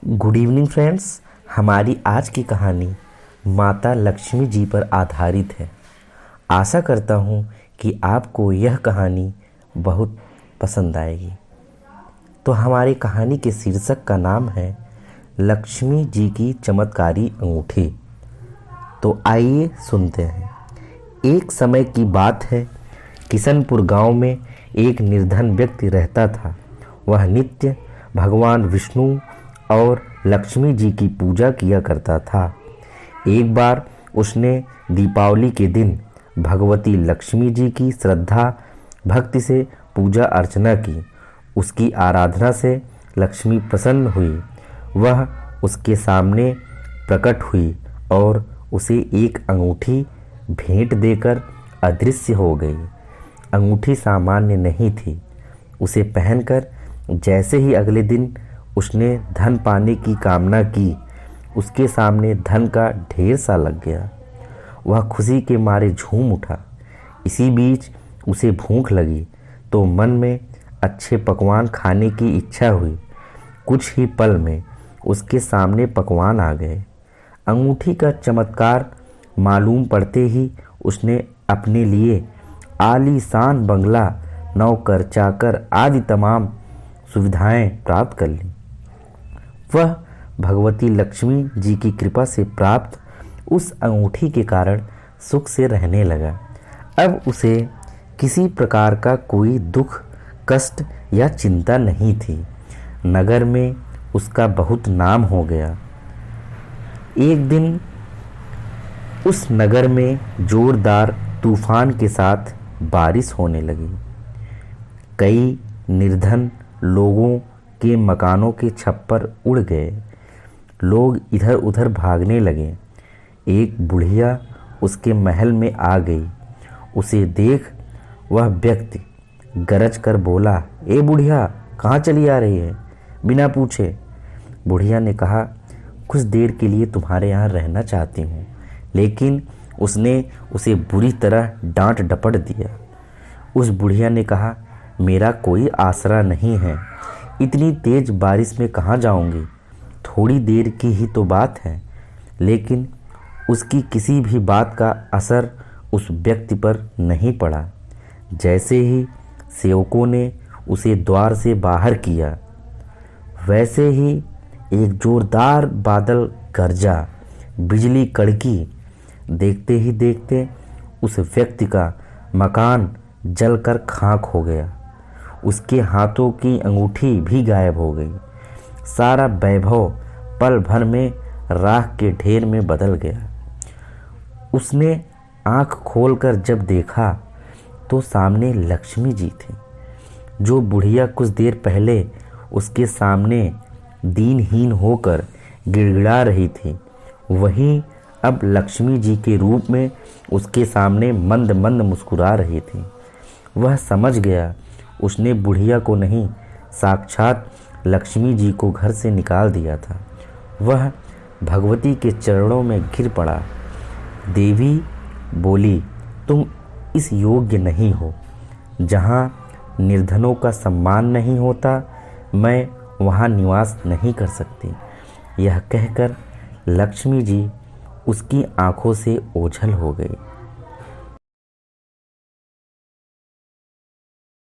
Good evening friends. हमारी आज की कहानी माता लक्ष्मी जी पर आधारित है। आशा करता हूँ कि आपको यह कहानी बहुत पसंद आएगी। तो हमारी कहानी के शीर्षक का नाम है लक्ष्मी जी की चमत्कारी अंगूठी। तो आइए सुनते हैं। एक समय की बात है, किशनपुर गांव में एक निर्धन व्यक्ति रहता था। वह नित्य भगवान विष्णु और लक्ष्मी जी की पूजा किया करता था। एक बार उसने दीपावली के दिन भगवती लक्ष्मी जी की श्रद्धा भक्ति से पूजा अर्चना की। उसकी आराधना से लक्ष्मी प्रसन्न हुई। वह उसके सामने प्रकट हुई और उसे एक अंगूठी भेंट देकर अदृश्य हो गई। अंगूठी सामान्य नहीं थी। उसे पहनकर जैसे ही अगले दिन उसने धन पाने की कामना की, उसके सामने धन का ढेर सा लग गया। वह खुशी के मारे झूम उठा। इसी बीच उसे भूख लगी तो मन में अच्छे पकवान खाने की इच्छा हुई। कुछ ही पल में उसके सामने पकवान आ गए। अंगूठी का चमत्कार मालूम पड़ते ही उसने अपने लिए आलीशान बंगला, नौकर चाकर आदि तमाम सुविधाएं प्राप्त कर ली। वह भगवती लक्ष्मी जी की कृपा से प्राप्त उस अंगूठी के कारण सुख से रहने लगा। अब उसे किसी प्रकार का कोई दुख, कष्ट या चिंता नहीं थी। नगर में उसका बहुत नाम हो गया। एक दिन उस नगर में जोरदार तूफान के साथ बारिश होने लगी। कई निर्धन लोगों के मकानों के छप्पर उड़ गए। लोग इधर उधर भागने लगे। एक बुढ़िया उसके महल में आ गई। उसे देख वह व्यक्ति गरज कर बोला, ए बुढ़िया, कहाँ चली आ रही है बिना पूछे? बुढ़िया ने कहा, कुछ देर के लिए तुम्हारे यहाँ रहना चाहती हूँ। लेकिन उसने उसे बुरी तरह डांट डपट दिया। उस बुढ़िया ने कहा, मेरा कोई आसरा नहीं है, इतनी तेज बारिश में कहाँ जाऊंगी? थोड़ी देर की ही तो बात है। लेकिन उसकी किसी भी बात का असर उस व्यक्ति पर नहीं पड़ा। जैसे ही सेवकों ने उसे द्वार से बाहर किया, वैसे ही एक जोरदार बादल गरजा, बिजली कड़की। देखते ही देखते उस व्यक्ति का मकान जलकर खाक हो गया। उसके हाथों की अंगूठी भी गायब हो गई। सारा वैभव पल भर में राख के ढेर में बदल गया। उसने आंख खोलकर जब देखा तो सामने लक्ष्मी जी थी। जो बुढ़िया कुछ देर पहले उसके सामने दीनहीन होकर गिड़गिड़ा रही थी, वहीं अब लक्ष्मी जी के रूप में उसके सामने मंद मंद मुस्कुरा रही थी। वह समझ गया उसने बुढ़िया को नहीं, साक्षात लक्ष्मी जी को घर से निकाल दिया था। वह भगवती के चरणों में गिर पड़ा। देवी बोली, तुम इस योग्य नहीं हो। जहाँ निर्धनों का सम्मान नहीं होता, मैं वहाँ निवास नहीं कर सकती। यह कहकर लक्ष्मी जी उसकी आंखों से ओझल हो गई।